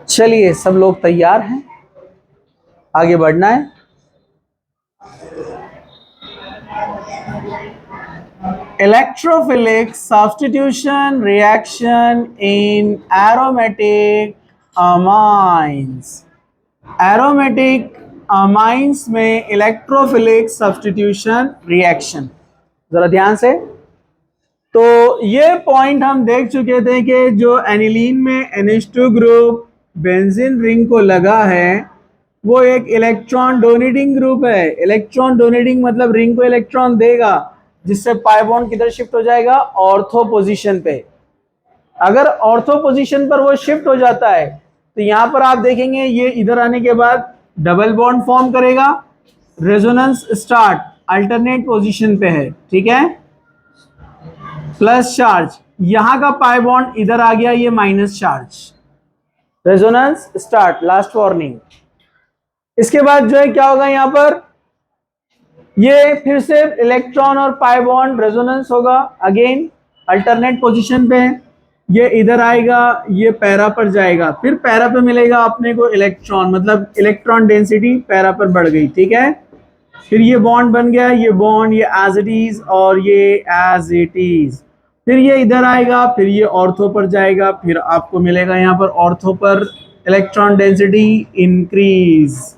चलिए, सब लोग तैयार हैं, आगे बढ़ना है। Electrophilic substitution reaction in aromatic amines. Aromatic amines में इलेक्ट्रोफिलिक सब्स्टिट्यूशन रिएक्शन, जरा ध्यान से। तो ये पॉइंट हम देख चुके थे कि जो एनिलीन में NH2 ग्रुप बेंजीन रिंग को लगा है वो एक इलेक्ट्रॉन डोनेटिंग ग्रुप है। इलेक्ट्रॉन डोनेटिंग मतलब रिंग को इलेक्ट्रॉन देगा, जिससे पाई बॉन्ड किधर शिफ्ट हो जाएगा, ऑर्थो पोजीशन पे। अगर ऑर्थो पोजीशन पर वो शिफ्ट हो जाता है तो यहां पर आप देखेंगे ये इधर आने के बाद डबल बॉन्ड फॉर्म करेगा, रेजोनेंस स्टार्ट अल्टरनेट पोजीशन पे है, ठीक है, प्लस चार्ज। यहां का पाई बॉन्ड इधर आ गया, ये minus charge, resonance start, last warning. इसके बाद जो है क्या होगा, यहां पर ये फिर से इलेक्ट्रॉन और पाई बॉन्ड रेजोनेंस होगा, अगेन अल्टरनेट पोजीशन पे है। ये इधर आएगा, ये पैरा पर जाएगा, फिर पैरा पे मिलेगा अपने को इलेक्ट्रॉन, मतलब इलेक्ट्रॉन डेंसिटी पैरा पर बढ़ गई, ठीक है। फिर ये बॉन्ड बन गया, ये बॉन्ड, ये एज इट इज और ये एज इट इज। फिर ये इधर आएगा, फिर ये ऑर्थो पर जाएगा, फिर आपको मिलेगा यहाँ पर ऑर्थो पर इलेक्ट्रॉन डेंसिटी इंक्रीज,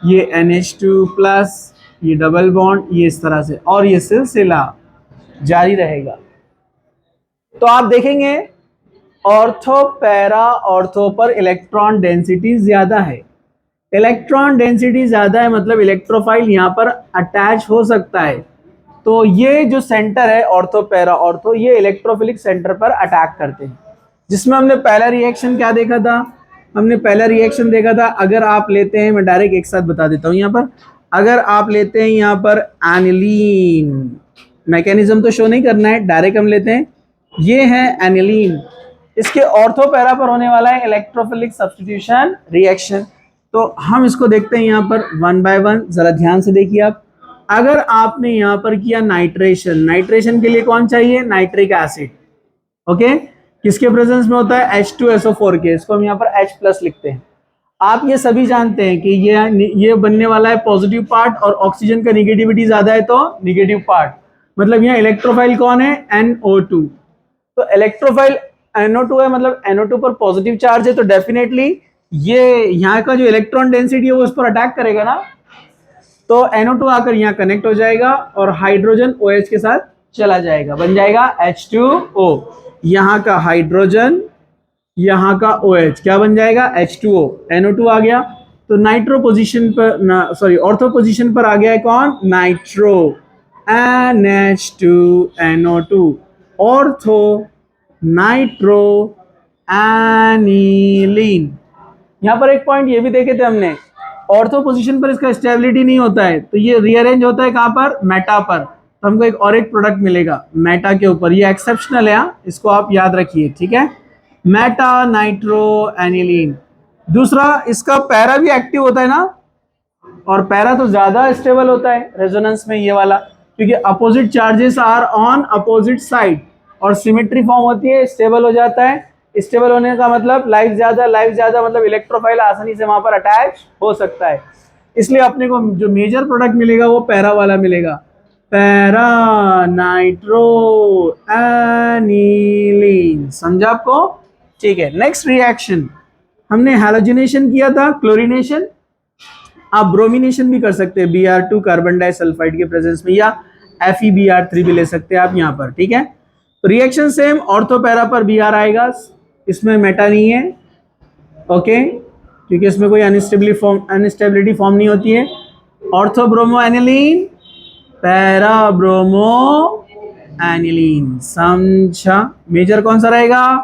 ये NH2 प्लस, ये डबल बॉन्ड, ये इस तरह से, और ये सिलसिला जारी रहेगा। तो आप देखेंगे ऑर्थो पैरा ऑर्थो पर इलेक्ट्रॉन डेंसिटी ज्यादा है। इलेक्ट्रॉन डेंसिटी ज्यादा है मतलब इलेक्ट्रोफाइल यहाँ पर अटैच हो सकता है। तो ये जो सेंटर है ऑर्थो पैरा ऑर्थो, ये इलेक्ट्रोफिलिक सेंटर पर अटैक करते हैं। जिसमें हमने पहला रिएक्शन क्या देखा था, हमने पहला रिएक्शन देखा था, अगर आप लेते हैं, मैं डायरेक्ट एक साथ बता देता हूँ यहाँ पर, अगर आप लेते हैं यहाँ पर एनिलीन, मैकेनिज्म तो शो नहीं करना है, डायरेक्ट हम लेते हैं, ये है एनिलीन, इसके ऑर्थो पैरा पर होने वाला है इलेक्ट्रोफिलिक सब्स्टिट्यूशन रिएक्शन। तो हम इसको देखते हैं यहाँ पर वन बाय वन, जरा ध्यान से देखिए आप। अगर आपने यहाँ पर किया नाइट्रेशन, नाइट्रेशन के लिए कौन चाहिए, नाइट्रिक एसिड, ओके, किसके प्रेजेंस में होता है, H2SO4 के, इसको हम यहाँ पर H प्लस लिखते हैं। आप ये सभी जानते हैं कि ये बनने वाला है पॉजिटिव पार्ट, और ऑक्सीजन का निगेटिविटी ज्यादा है तो निगेटिव पार्ट, मतलब यहाँ इलेक्ट्रोफाइल कौन है, NO2। तो इलेक्ट्रोफाइल NO2 है, मतलब NO2 पर पॉजिटिव चार्ज है, तो डेफिनेटली ये यहाँ का जो इलेक्ट्रॉन डेंसिटी है वो उस पर अटैक करेगा ना। तो NO2 आकर यहाँ कनेक्ट हो जाएगा और हाइड्रोजन OH के साथ चला जाएगा, बन जाएगा H2O। यहाँ का हाइड्रोजन, यहाँ का OH, क्या बन जाएगा, H2O, NO2 आ गया। तो नाइट्रो पोजीशन पर, सॉरी ऑर्थो पोजीशन पर आ गया है कौन, nitro, NH2NO2, ortho nitro aniline. यहाँ पर एक पॉइंट ये भी देखे थे हमने, ऑर्थो पोजीशन पर इसका स्टेबिलिटी नहीं होता है, तो ये रीअरेंज होता है कहाँ पर, मेटा पर, तो हमको एक और एक प्रोडक्ट मिलेगा मेटा के ऊपर, ये एक्सेप्शनल है, इसको आप याद रखिए, ठीक है, मेटा नाइट्रो एनिलीन। दूसरा, इसका पैरा भी एक्टिव होता है ना, और पैरा तो ज्यादा स्टेबल होता है रेजोनेंस में ये वाला, क्योंकि opposite charges are on opposite side, और सिमेट्री फॉर्म होती है, स्टेबल हो जाता है। स्टेबल होने का मतलब लाइफ ज्यादा मतलब इलेक्ट्रोफाइल आसानी से वहां पर अटैच हो सकता है। इसलिए अपने को जो मेजर प्रोडक्ट मिलेगा वो पैरा वाला मिलेगा, पैरा नाइट्रो एनिलीन, समझा आपको, ठीक है। नेक्स्ट रिएक्शन, हमने हैलोजिनेशन किया था, क्लोरीनेशन, आप ब्रोमिनेशन भी कर सकते हैं Br2 कार्बन डाइसल्फाइड के प्रेजेंस में, या FeBr3 भी ले सकते हैं आप यहाँ पर, ठीक है। तो रिएक्शन सेम, ऑर्थो पैरा पर Br आएगा, इसमें मेटा नहीं है, ओके, क्योंकि इसमें कोई अनस्टेबिलिटी फॉर्म नहीं होती है। Ortho bromo aniline, para bromo aniline, समझा। मेजर कौन सा रहेगा,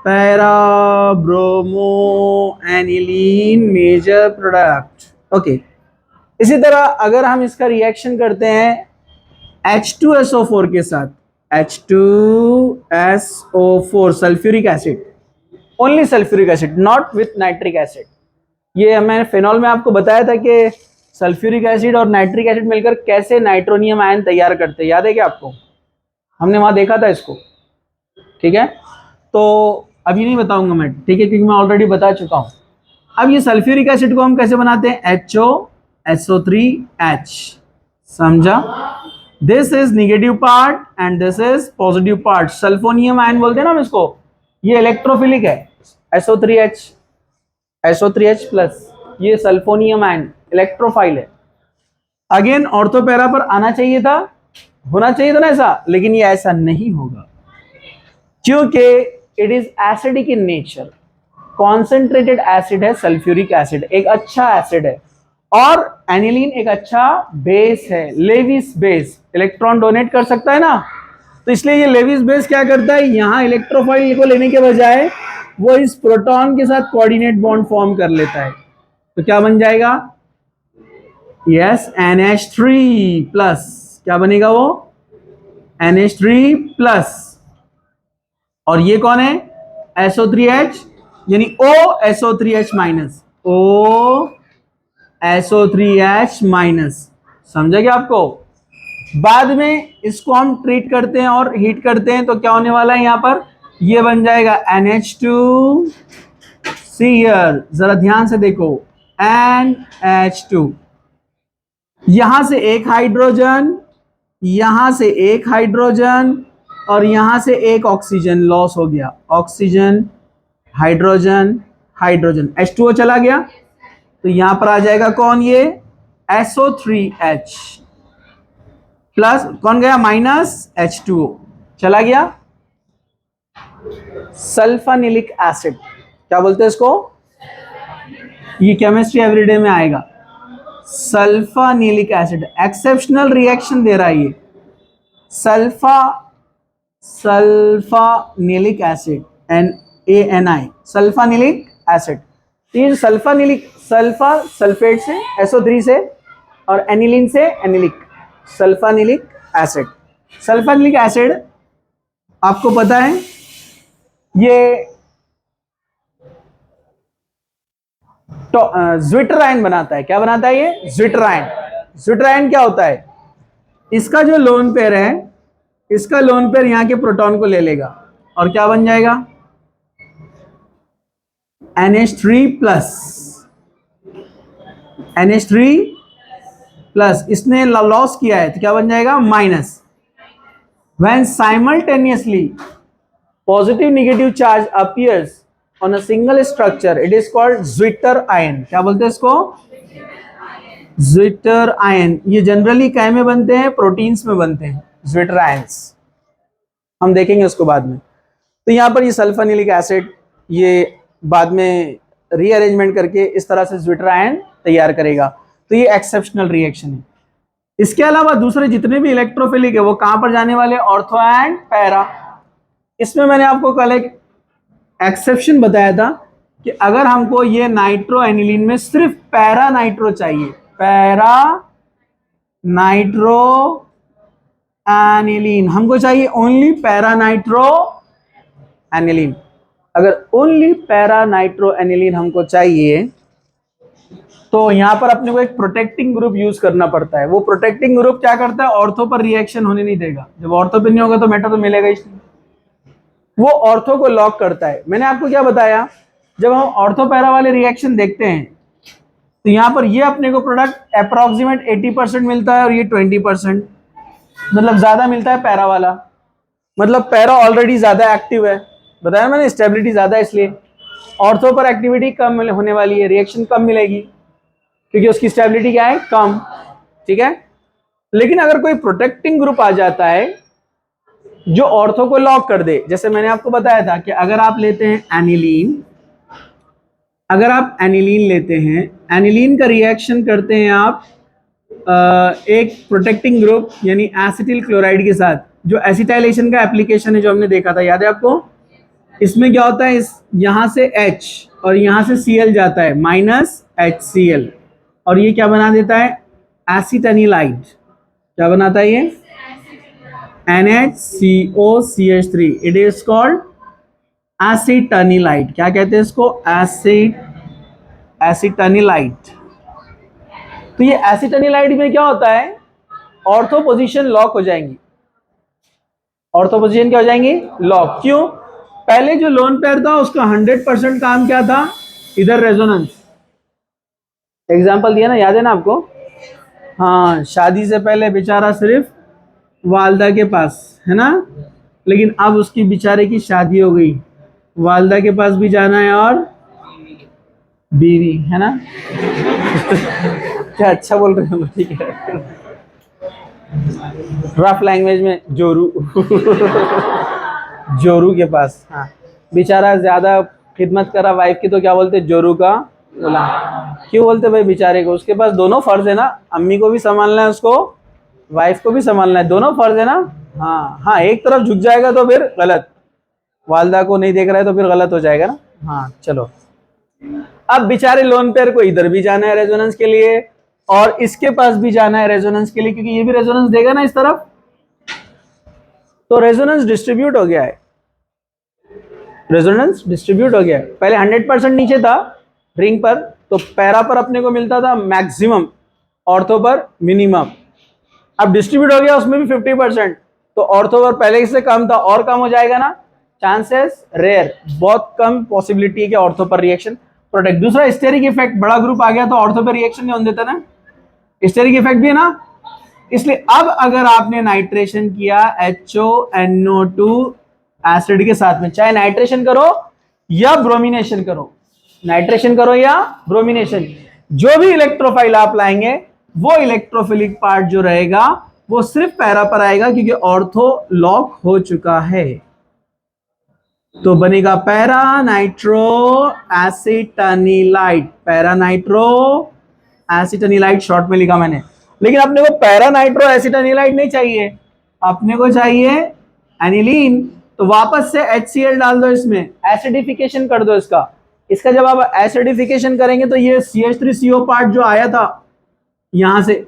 para bromo aniline major product, okay. इसी तरह अगर हम इसका रिएक्शन करते हैं H2SO4 के साथ, H2SO4 sulphuric acid, only sulphuric acid, not with nitric acid. ये मैंने फिनॉल में आपको बताया था कि सल्फ्यूरिक एसिड और नाइट्रिक एसिड मिलकर कैसे नाइट्रोनियम आयन तैयार करते हैं, याद है क्या आपको, हमने वहां देखा था इसको, ठीक है। तो अब ये नहीं बताऊंगा मैं, ठीक है, क्योंकि मैं ऑलरेडी बता चुका हूं। अब ये सल्फ्यूरिक एसिड को हम कैसे बनाते हैं, HOSO3H, समझा। This is negative part and this is positive part, सल्फोनियम ion बोलते हैं ना हम इसको, ये इलेक्ट्रोफिलिक है, SO3H प्लस, ये सल्फोनियम आयन इलेक्ट्रोफाइल है। अगेन ऑर्थो पैरा पर आना चाहिए था, होना चाहिए था ना ऐसा, लेकिन ये ऐसा नहीं होगा क्योंकि it is acidic in nature, concentrated acid है सल्फ्यूरिक एसिड, एक अच्छा एसिड है, और एनिलीन एक अच्छा बेस है, लेविस बेस, इलेक्ट्रॉन डोनेट कर सकता है ना, तो इसलिए ये लेविस बेस क्या करता है, यहां इलेक्ट्रोफाइल को लेने के बजाय वो इस प्रोटॉन के साथ कोऑर्डिनेट बॉन्ड फॉर्म कर लेता है, तो क्या बन जाएगा, यस NH3 प्लस, क्या बनेगा वो, NH3 प्लस, और ये कौन है, SO3H, यानी OSO3H माइनस, OSO3H माइनस, समझा क्या आपको। बाद में इसको हम ट्रीट करते हैं और हीट करते हैं, तो क्या होने वाला है यहां पर, ये बन जाएगा NH2Cl, जरा ध्यान से देखो, NH2, यहां से एक हाइड्रोजन, यहां से एक हाइड्रोजन, और यहां से एक ऑक्सीजन लॉस हो गया, ऑक्सीजन हाइड्रोजन हाइड्रोजन, H2O चला गया, तो यहां पर आ जाएगा कौन, ये SO3H प्लस, कौन गया, माइनस H2O चला गया, सल्फानिलिक एसिड, क्या बोलते हैं इसको, ये केमिस्ट्री एवरीडे में आएगा, सल्फानिलिक एसिड, एक्सेप्शनल रिएक्शन दे रहा है ये, sulphanilic acid, NaNi, sulphanilic acid, ये सल्फानिलिक, सल्फा सल्फेट से, SO3 से, और एनिलीन से एनिलिक, सल्फानिलिक एसिड। सल्फानिलिक एसिड आपको पता है ये तो ज्विटर आयन बनाता है, क्या बनाता है ये, ज्विटर आयन। ज्विटर आयन क्या होता है, इसका जो लोन पेयर है, इसका लोन पेयर यहां के प्रोटॉन को ले लेगा, और क्या बन जाएगा, NH3 प्लस, NH3 प्लस, इसने लॉस किया है तो क्या बन जाएगा, minus. When simultaneously positive negative charge appears on a single structure, it is called zwitter ion, क्या बोलते हैं इसको, ज्विटर आयन। ये जनरली क्या में बनते हैं, प्रोटीन्स में बनते हैं ज्विटर आयंस, हम देखेंगे उसको बाद में। तो यहां पर ये सल्फानिलिक एसिड ये बाद में रीअरेंजमेंट करके इस तरह से ज्विटर आयन तैयार करेगा, तो ये एक्सेप्शनल रिएक्शन है। इसके अलावा दूसरे जितने भी इलेक्ट्रोफिलिक है वो कहां पर जाने वाले, ऑर्थो एंड पैरा। इसमें मैंने आपको कल एक एक्सेप्शन बताया था कि अगर हमको ये नाइट्रो एनिलीन में सिर्फ पैरा नाइट्रो चाहिए, पैरा नाइट्रो एनिलीन हमको चाहिए, ओनली पैरा नाइट्रो एनिलीन, अगर ओनली पैरा नाइट्रो एनिलीन हमको चाहिए तो यहां पर अपने को एक प्रोटेक्टिंग ग्रुप यूज करना पड़ता है। वो प्रोटेक्टिंग ग्रुप क्या करता है, ऑर्थो पर रिएक्शन होने नहीं देगा, जब ऑर्थो पर नहीं होगा तो मेटर तो मिलेगा ही नहीं, वो ऑर्थो को लॉक करता है। मैंने आपको क्या बताया, जब हम ऑर्थो पैरा वाले रिएक्शन देखते हैं तो यहां पर ये अपने को प्रोडक्ट अप्रोक्सीमेट 80% मिलता है और ये 20%, मतलब ज्यादा मिलता है पैरा वाला, मतलब पैरा ऑलरेडी ज्यादा एक्टिव है, बताया मैंने, स्टेबिलिटी ज्यादा है, इसलिए ऑर्थो पर एक्टिविटी कम होने वाली है, रिएक्शन कम मिलेगी क्योंकि उसकी स्टेबिलिटी क्या है, कम, ठीक है। लेकिन अगर कोई प्रोटेक्टिंग ग्रुप आ जाता है जो ऑर्थो को लॉक कर दे, जैसे मैंने आपको बताया था कि अगर आप लेते हैं एनिलीन, अगर आप एनिलीन लेते हैं, एनिलीन का रिएक्शन करते हैं आप एक प्रोटेक्टिंग ग्रुप यानी एसिटिल क्लोराइड के साथ, जो एसिटाइलेशन का एप्लीकेशन है जो हमने देखा था, याद है आपको। इसमें क्या होता है, इस यहां से H और यहां से Cl जाता है, माइनस HCl, और ये क्या बना देता है, एसिटानिलाइड, क्या बनाता है ये, NHCOCH3, इट इज कॉल्ड एसिटानिलाइड, क्या कहते हैं इसको, एसिटानिलाइड। तो ये एसिटानिलाइड में क्या होता है, ऑर्थो पोजीशन लॉक हो जाएंगी, ऑर्थो पोजीशन क्या हो जाएंगी, लॉक, क्यों, पहले जो लोन पेयर था उसका 100% काम क्या था, इधर रेजोनेंस। एग्जाम्पल दिया ना, याद है ना आपको? हाँ, शादी से पहले बेचारा सिर्फ वालदा के पास है ना, लेकिन अब उसकी बेचारे की शादी हो गई, वालदा के पास भी जाना है और बीवी, है ना? क्या अच्छा बोल रहे हो? ठीक है, रफ लैंग्वेज में जोरू। जोरू के पास, हाँ, बेचारा ज्यादा खिदमत करा वाइफ की तो क्या बोलते, जोरू का गुलाम। क्यों बोलते भाई बेचारे को? उसके पास दोनों फर्ज है ना, अम्मी को भी संभालना है उसको, वाइफ को भी संभालना है, दोनों फर्ज है ना। हाँ हाँ, एक तरफ झुक जाएगा तो फिर गलत, वालदा को नहीं देख रहा है तो फिर गलत हो जाएगा ना। हाँ चलो, अब बेचारे लोन पेयर को इधर भी जाना है रेजोनेंस के लिए और इसके पास भी जाना है रेजोनेंस के लिए, क्योंकि ये भी रेजोनेंस देगा ना इस तरफ, तो रेजोनेंस डिस्ट्रीब्यूट हो गया है, रेजोनेंस डिस्ट्रीब्यूट हो गया है। पहले 100% नीचे था रिंग पर, तो पैरा पर अपने को मिलता था मैक्सिमम, ऑर्थो पर मिनिमम। अब डिस्ट्रीब्यूट हो गया उसमें भी 50%, तो ऑर्थो पर पहले से कम था और कम हो जाएगा ना, चांसेस रेयर, बहुत कम पॉसिबिलिटी है कि ऑर्थो पर रिएक्शन प्रोटेक्ट। दूसरा स्टेरिक इफेक्ट, बड़ा ग्रुप आ गया तो ऑर्थो पर रिएक्शन नहीं होने देता ना, स्टेरिक इफेक्ट भी है ना। इसलिए अब अगर आपने नाइट्रेशन किया HONO2 एसिड के साथ में, चाहे नाइट्रेशन करो या ब्रोमिनेशन करो, नाइट्रेशन करो या ब्रोमिनेशन, जो भी इलेक्ट्रोफाइल आप लाएंगे वो इलेक्ट्रोफिलिक पार्ट जो रहेगा वो सिर्फ पैरा पर आएगा, क्योंकि ऑर्थो लॉक हो चुका है। तो बनेगा para nitro acetanilide, para nitro acetanilide short में लिखा मैंने। लेकिन अपने को पैरा नाइट्रो एसिटानिलाइट नहीं चाहिए, अपने को चाहिए एनिलीन, तो वापस से HCl डाल दो इसमें, एसिडिफिकेशन कर दो इसका। इसका जब आप एसिडिफिकेशन करेंगे तो ये CH3CO पार्ट जो आया था यहां से,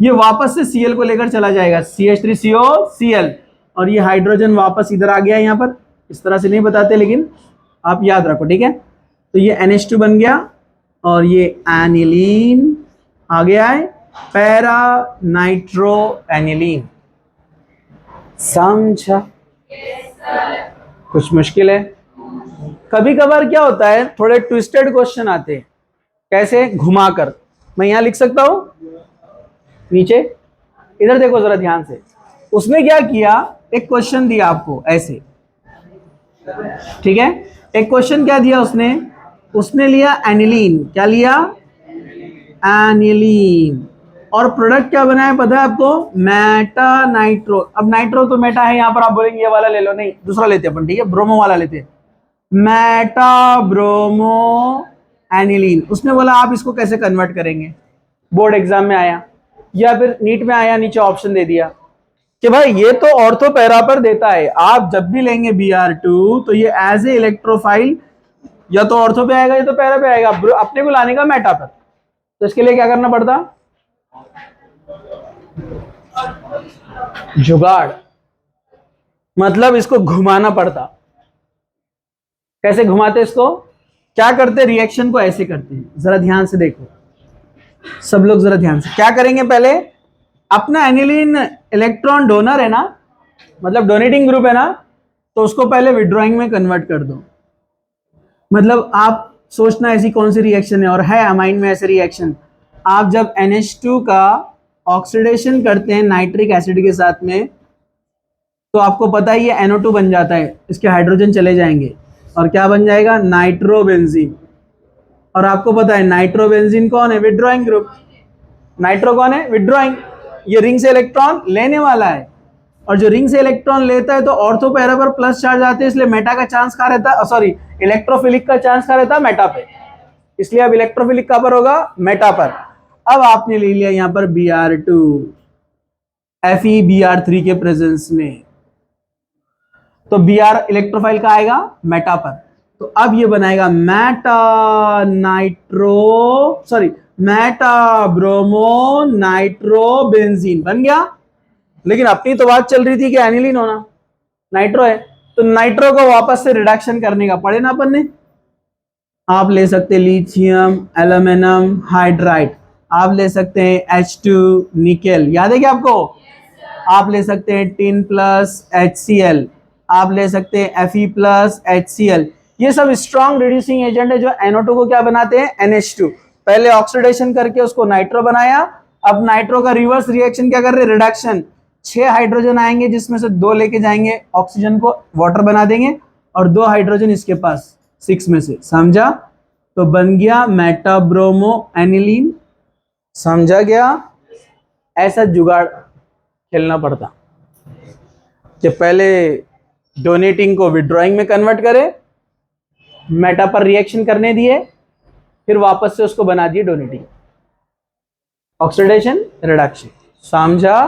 ये वापस से Cl को लेकर चला जाएगा, CH3CO Cl, और ये हाइड्रोजन वापस इधर आ गया। यहाँ पर इस तरह से नहीं बताते, लेकिन आप याद रखो, ठीक है? तो ये NH2 बन गया और ये एनिलीन आ गया है, पैरा नाइट्रो एनिलीन। समझा? कुछ मुश्किल है? कभी कभार क्या होता है, थोड़े ट्विस्टेड क्वेश्चन आते हैं, कैसे? घुमाकर। मैं यहां लिख सकता हूं नीचे, इधर देखो जरा ध्यान से। उसने क्या किया, एक क्वेश्चन दिया आपको ऐसे, ठीक है? एक क्वेश्चन क्या दिया उसने, उसने लिया एनिलीन, क्या लिया? एनिलीन, और प्रोडक्ट क्या बनाया पता है आपको? Meta nitro. अब नाइट्रो तो मेटा है, यहां पर आप बोलेंगे ये वाला ले लो, नहीं दूसरा लेते अपन, ठीक है? ब्रोमो वाला लेते हैं, मेटा ब्रोमो एनिलीन। उसने बोला आप इसको कैसे कन्वर्ट करेंगे, बोर्ड एग्जाम में आया या फिर नीट में आया, नीचे ऑप्शन दे दिया कि भाई ये तो ऑर्थो पैरा पर देता है, आप जब भी लेंगे Br2 तो ये एज ए इलेक्ट्रोफाइल या तो ऑर्थो पे आएगा या तो पैरा पे आएगा, अपने को लाने का मेटा पर। तो इसके लिए क्या करना पड़ता? जुगाड़, मतलब इसको घुमाना पड़ता। कैसे घुमाते इसको? क्या करते? रिएक्शन को ऐसे करते हैं, जरा ध्यान से देखो सब लोग, जरा ध्यान से। क्या करेंगे? पहले अपना एनिलीन इलेक्ट्रॉन डोनर है ना, मतलब डोनेटिंग ग्रुप है ना, तो उसको पहले विड्रॉइंग में कन्वर्ट कर दो। मतलब आप सोचना ऐसी कौन सी रिएक्शन है, और है अमाइन में ऐसे रिएक्शन। आप जब NH2 का ऑक्सीडेशन करते हैं नाइट्रिक एसिड के साथ में, तो आपको पता है ये NO2 बन जाता है, इसके हाइड्रोजन चले जाएंगे और क्या बन जाएगा? नाइट्रोबेंजीन। और आपको पता है नाइट्रोबेंजीन कौन है? Withdrawing group. नाइट्रो कौन है? विड्रॉइंग। ये रिंग से इलेक्ट्रॉन लेने वाला है, और जो रिंग से इलेक्ट्रॉन लेता है तो ऑर्थो पैरा पर प्लस चार्ज आते हैं, इसलिए मेटा का चांस कहाँ रहता है? सॉरी, इलेक्ट्रोफिलिक का चांस कहाँ रहता है? मेटा पे। इसलिए अब इलेक्ट्रोफिलिक कहाँ पर होगा? मेटा पर। अब आपने ले लिया यहां पर Br2 FeBr3 के प्रेजेंस में, तो Br इलेक्ट्रोफाइल का आएगा? मेटा पर। तो अब ये बनाएगा Meta nitro, sorry Meta bromo nitrobenzene बन गया। लेकिन अपनी तो बात चल रही थी कि एनिलीन होना, नाइट्रो है, तो नाइट्रो को वापस से रिडक्शन करने का पड़े ना अपन ने। आप ले सकते हैं लिथियम एल्यूमिनियम हाइड्राइड, आप ले सकते हैं H2 निकेल, याद है क्या आपको? आप ले सकते हैं टिन प्लस HCl, आप ले सकते हैं Fe+HCl। ये सब स्ट्रॉन्ग रिड्यूसिंग एजेंट है जो NO2 को क्या बनाते हैं, NH2। पहले ऑक्सीडेशन करके उसको नाइट्रो बनाया, अब नाइट्रो का रिवर्स रिएक्शन क्या कर रहे हैं, रिडक्शन। 6 हाइड्रोजन आएंगे जिसमें से 2 लेके जाएंगे ऑक्सीजन को, वाटर बना देंगे, और 2 हाइड्रोजन इसके पास 6 में से, समझा? तो बन गया मेटाब्रोमो एनिलीन, समझा गया? ऐसा जुगाड़ खेलना पड़ता कि पहले डोनेटिंग को विड्रॉइंग में कन्वर्ट करे, मेटा पर रिएक्शन करने दिए, फिर वापस से उसको बना दिए डोनेटिंग, ऑक्सीडेशन रिडक्शन, समझा?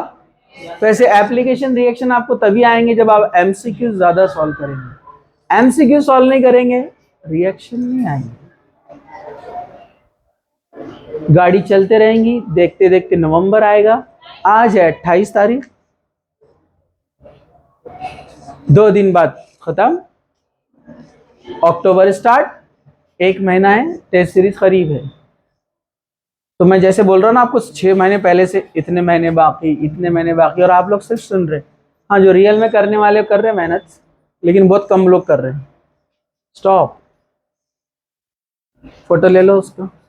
तो ऐसे एप्लीकेशन रिएक्शन आपको तभी आएंगे जब आप एमसीक्यू ज्यादा सॉल्व करेंगे। एमसीक्यू सॉल्व नहीं करेंगे, रिएक्शन नहीं आएंगे। गाड़ी चलते रहेंगी, देखते देखते नवंबर आएगा, आज है 28 तारीख, 2 दिन बाद खत्म, अक्टूबर स्टार्ट, 1 महीना है, टेस्ट सीरीज करीब है। तो मैं जैसे बोल रहा हूँ ना आपको, 6 महीने पहले से इतने महीने बाकी, इतने महीने बाकी, और आप लोग सिर्फ सुन रहे। हाँ, जो रियल में करने वाले कर रहे हैं मेहनत, लेकिन बहुत कम लोग कर रहे हैं। स्टॉप, फोटो ले लो उसका।